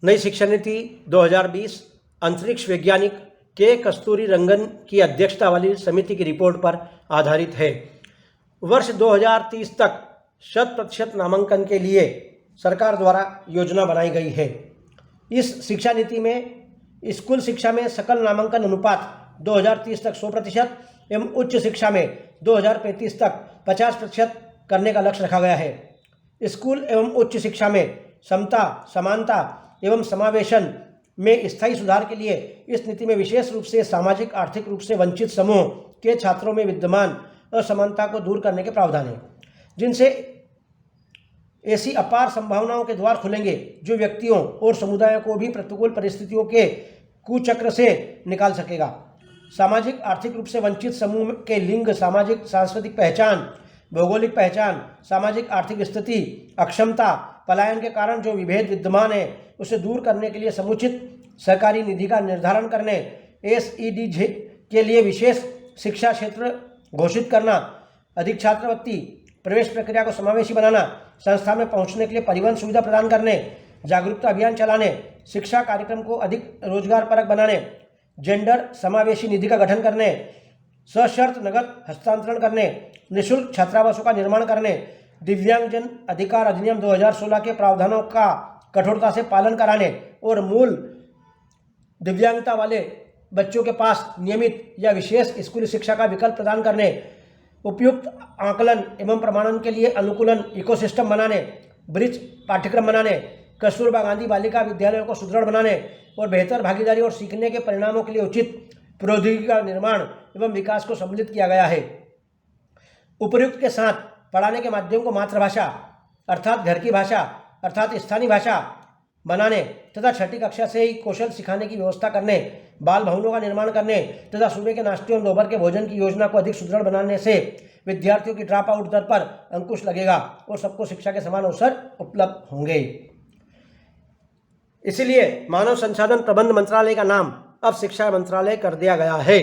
नई शिक्षा नीति 2020 अंतरिक्ष वैज्ञानिक के कस्तूरी रंगन की अध्यक्षता वाली समिति की रिपोर्ट पर आधारित है। वर्ष 2030 तक 100% नामांकन के लिए सरकार द्वारा योजना बनाई गई है। इस शिक्षा नीति में स्कूल शिक्षा में सकल नामांकन अनुपात 2030 तक 100% एवं उच्च शिक्षा में 2035 तक 50% करने का लक्ष्य रखा गया है। स्कूल एवं उच्च शिक्षा में समता, समानता एवं समावेशन में स्थायी सुधार के लिए इस नीति में विशेष रूप से सामाजिक आर्थिक रूप से वंचित समूह के छात्रों में विद्यमान असमानता को दूर करने के प्रावधान हैं, जिनसे ऐसी अपार संभावनाओं के द्वार खुलेंगे जो व्यक्तियों और समुदायों को भी प्रतिकूल परिस्थितियों के कुचक्र से निकाल सकेगा। सामाजिक आर्थिक रूप से वंचित समूह के लिंग, सामाजिक सांस्कृतिक पहचान, भौगोलिक पहचान, सामाजिक आर्थिक स्थिति, अक्षमता, पलायन के कारण जो विभेद विद्यमान है उसे दूर करने के लिए समुचित सरकारी निधि का निर्धारण करने, SEDG के लिए विशेष शिक्षा क्षेत्र घोषित करना, अधिक छात्रवृत्ति, प्रवेश प्रक्रिया को समावेशी बनाना, संस्था में पहुंचने के लिए परिवहन सुविधा प्रदान करने, जागरूकता अभियान चलाने, शिक्षा कार्यक्रम को अधिक रोजगारपरक बनाने, जेंडर समावेशी निधि का गठन करने, सशर्त नगद हस्तांतरण करने, निःशुल्क छात्रावासों का निर्माण करने, दिव्यांगजन अधिकार अधिनियम 2016 के प्रावधानों का कठोरता से पालन कराने और मूल दिव्यांगता वाले बच्चों के पास नियमित या विशेष स्कूली शिक्षा का विकल्प प्रदान करने, उपयुक्त आकलन एवं प्रमाणन के लिए अनुकूलन इकोसिस्टम बनाने, ब्रिज पाठ्यक्रम बनाने, कस्तूरबा गांधी बालिका विद्यालयों को सुदृढ़ बनाने और बेहतर भागीदारी और सीखने के परिणामों के लिए उचित प्रौद्योगिकी का निर्माण एवं विकास को सम्मिलित किया गया है। उपर्युक्त के साथ पढ़ाने के माध्यम को मातृभाषा अर्थात घर की भाषा अर्थात स्थानीय भाषा बनाने तथा छठी कक्षा से ही कौशल सिखाने की व्यवस्था करने, बाल भवनों का निर्माण करने तथा सुबह के नाश्ते और दोपहर के भोजन की योजना को अधिक सुदृढ़ बनाने से विद्यार्थियों की ड्रॉप आउट दर पर अंकुश लगेगा और सबको शिक्षा के समान अवसर उपलब्ध होंगे। इसलिए मानव संसाधन प्रबंध मंत्रालय का नाम अब शिक्षा मंत्रालय कर दिया गया है।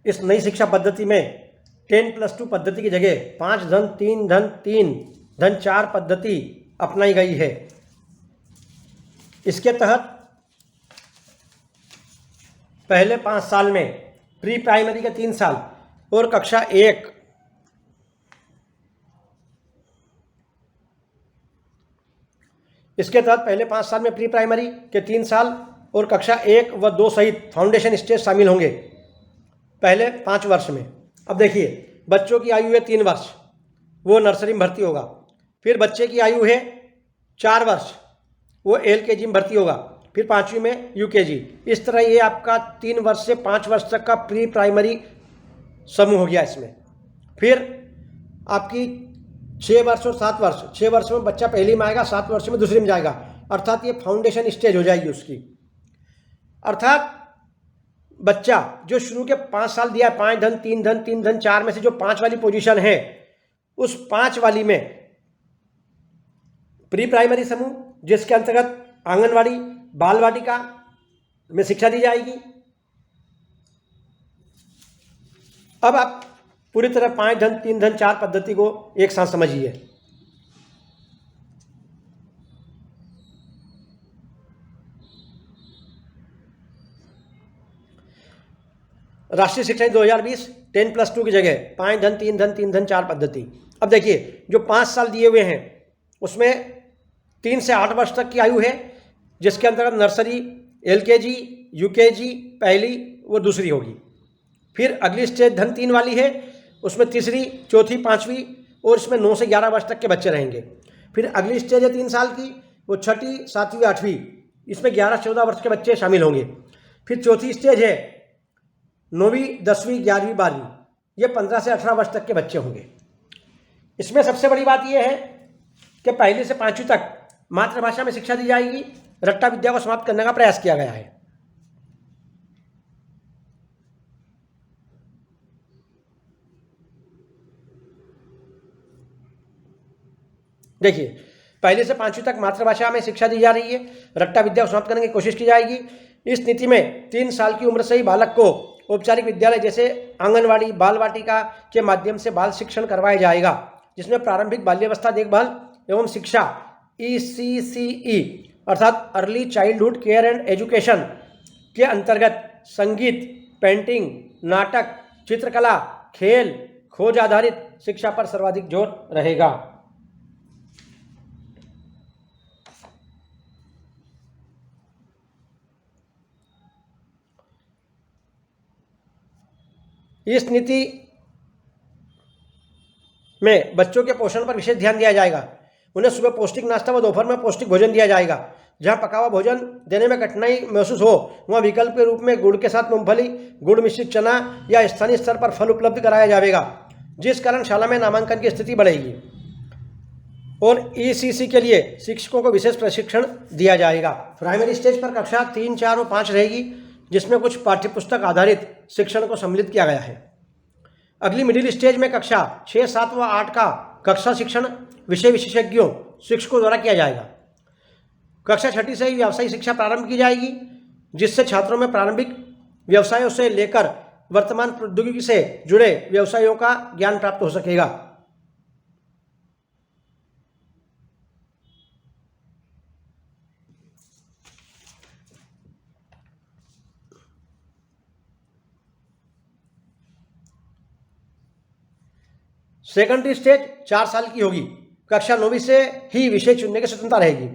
इस नई शिक्षा पद्धति में 10+2 पद्धति की जगह 5-3-3-4 पद्धति अपनाई गई है। इसके तहत पहले 5 साल में प्री प्राइमरी के 3 साल और कक्षा 1 इसके तहत पहले 5 साल में प्री प्राइमरी के 3 साल और कक्षा 1 व 2 सहित फाउंडेशन स्टेज शामिल होंगे पहले 5 वर्ष में। अब देखिए, बच्चों की आयु है 3 वर्ष, वो नर्सरी में भर्ती होगा। फिर बच्चे की आयु है 4 वर्ष, वो LKG में भर्ती होगा। फिर 5वीं में UKG। इस तरह ये आपका 3 वर्ष से 5 वर्ष तक का प्री प्राइमरी समूह हो गया इसमें। फिर आपकी 6 वर्ष और 7 वर्ष, 6 वर्ष में बच्चा पहली में आएगा, 7 वर्ष में दूसरी में जाएगा, अर्थात ये फाउंडेशन स्टेज हो जाएगी उसकी। अर्थात बच्चा जो शुरू के 5 साल दिया, 5-3-3-4 में से जो 5 वाली पोजीशन है, उस 5 वाली में प्री प्राइमरी समूह जिसके अंतर्गत आंगनवाड़ी, बाल वाटिका में शिक्षा दी जाएगी। अब आप पूरी तरह 5-3-4 पद्धति को एक साथ समझिए। राष्ट्रीय शिक्षा नीति 2020 10+2 की जगह 5-3-3-4 पद्धति। अब देखिए, जो 5 साल दिए हुए हैं उसमें 3 से 8 वर्ष तक की आयु है, जिसके अंतर्गत नर्सरी, LKG, UKG पहली व दूसरी होगी। फिर अगली स्टेज धन 3 वाली है, उसमें तीसरी, चौथी, 5वीं और इसमें 9 से 11 वर्ष तक के बच्चे रहेंगे। फिर अगली स्टेज है 3 साल की, वो 6ठी, 7वीं, 8वीं, इसमें 11-14 वर्ष के बच्चे शामिल होंगे। फिर चौथी स्टेज है 9वीं, 10वीं, 11वीं, 12वीं, ये 15 से 18 वर्ष तक के बच्चे होंगे। इसमें सबसे बड़ी बात यह है कि पहली से 5वीं तक मातृभाषा में शिक्षा दी जाएगी। रट्टा विद्या को समाप्त करने का प्रयास किया गया है। देखिए, पहले से 5वीं तक मातृभाषा में शिक्षा दी जा रही है, रट्टा विद्या को समाप्त करने की कोशिश की जाएगी। इस नीति में 3 साल की उम्र से ही बालक को औपचारिक विद्यालय जैसे आंगनवाड़ी, बाल वाटिका के माध्यम से बाल शिक्षण करवाया जाएगा, जिसमें प्रारंभिक बाल्यावस्था देखभाल एवं शिक्षा ECCE अर्थात early childhood care and education के अंतर्गत संगीत, पेंटिंग, नाटक, चित्रकला, खेल, खोज आधारित शिक्षा पर सर्वाधिक जोर रहेगा। इस नीति में बच्चों के पोषण पर विशेष ध्यान दिया जाएगा। उन्हें सुबह पौष्टिक नाश्ता व दोपहर में पौष्टिक भोजन दिया जाएगा। जहां पका हुआ भोजन देने में कठिनाई महसूस हो वहां विकल्प के रूप में गुड़ के साथ मूंगफली, गुड़ मिश्रित चना या स्थानीय स्तर पर फल उपलब्ध कराया जाएगा, जिस कारण शाला में नामांकन की स्थिति बढ़ेगी। और ECC के लिए शिक्षकों को विशेष प्रशिक्षण दिया जाएगा। प्राइमरी स्टेज पर कक्षा 3, 4 और 5 रहेगी, जिसमें कुछ पाठ्यपुस्तक आधारित शिक्षण को सम्मिलित किया गया है। अगली मिडिल स्टेज में कक्षा 6, 7 व 8 का कक्षा शिक्षण विषय विशेषज्ञों शिक्षकों द्वारा किया जाएगा। कक्षा 6 से ही व्यावसायिक शिक्षा प्रारंभ की जाएगी, जिससे छात्रों में प्रारंभिक व्यवसायों से लेकर वर्तमान प्रौद्योगिकी से जुड़े व्यवसायों का ज्ञान प्राप्त हो सकेगा। सेकेंडरी स्टेज 4 साल की होगी। कक्षा 9वीं से ही विषय चुनने की स्वतंत्रता रहेगी।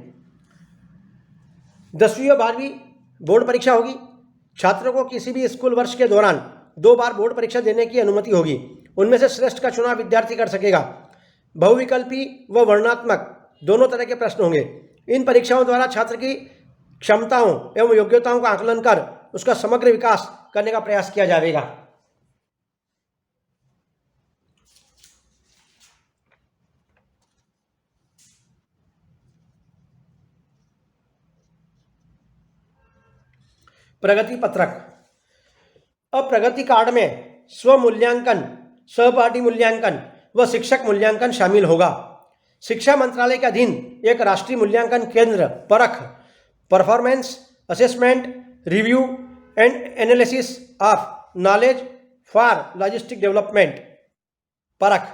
10वीं और 12वीं बोर्ड परीक्षा होगी। छात्रों को किसी भी स्कूल वर्ष के दौरान 2 बार बोर्ड परीक्षा देने की अनुमति होगी। उनमें से श्रेष्ठ का चुनाव विद्यार्थी कर सकेगा। बहुविकल्पी व वर्णनात्मक दोनों तरह के प्रश्न होंगे। इन परीक्षाओं द्वारा छात्र की क्षमताओं एवं योग्यताओं का आकलन कर उसका समग्र विकास करने का प्रयास किया जाएगा। प्रगति पत्रक। अब प्रगति कार्ड में स्व मूल्यांकन, सहपाठी मूल्यांकन व शिक्षक मूल्यांकन शामिल होगा। शिक्षा मंत्रालय के अधीन एक राष्ट्रीय मूल्यांकन केंद्र परख, performance assessment, review and analysis of knowledge for logistic development परख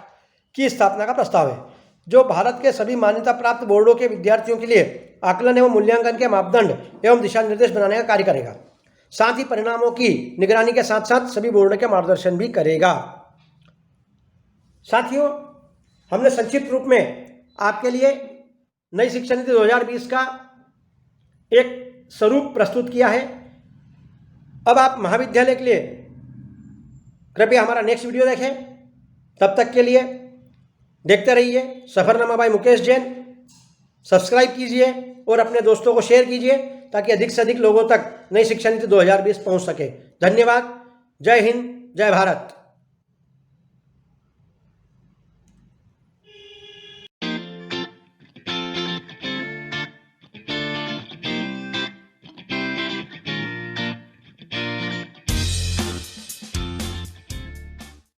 की स्थापना का प्रस्ताव है, जो भारत के सभी मान्यता प्राप्त बोर्डों के विद्यार्थियों के लिए आकलन एवं मूल्यांकन के मापदंड एवं दिशा निर्देश बनाने का कार्य करेगा। साथ ही परिणामों की निगरानी के साथ साथ सभी बोर्ड के मार्गदर्शन भी करेगा। साथियों, हमने संक्षिप्त रूप में आपके लिए नई शिक्षा नीति 2020 का एक स्वरूप प्रस्तुत किया है। अब आप महाविद्यालय के लिए कृपया हमारा नेक्स्ट वीडियो देखें। तब तक के लिए देखते रहिए सफरनामा बाय मुकेश जैन। सब्सक्राइब कीजिए और अपने दोस्तों को शेयर कीजिए ताकि अधिक से अधिक लोगों तक नई शिक्षा नीति 2020 पहुंच सके। धन्यवाद। जय हिंद, जय भारत।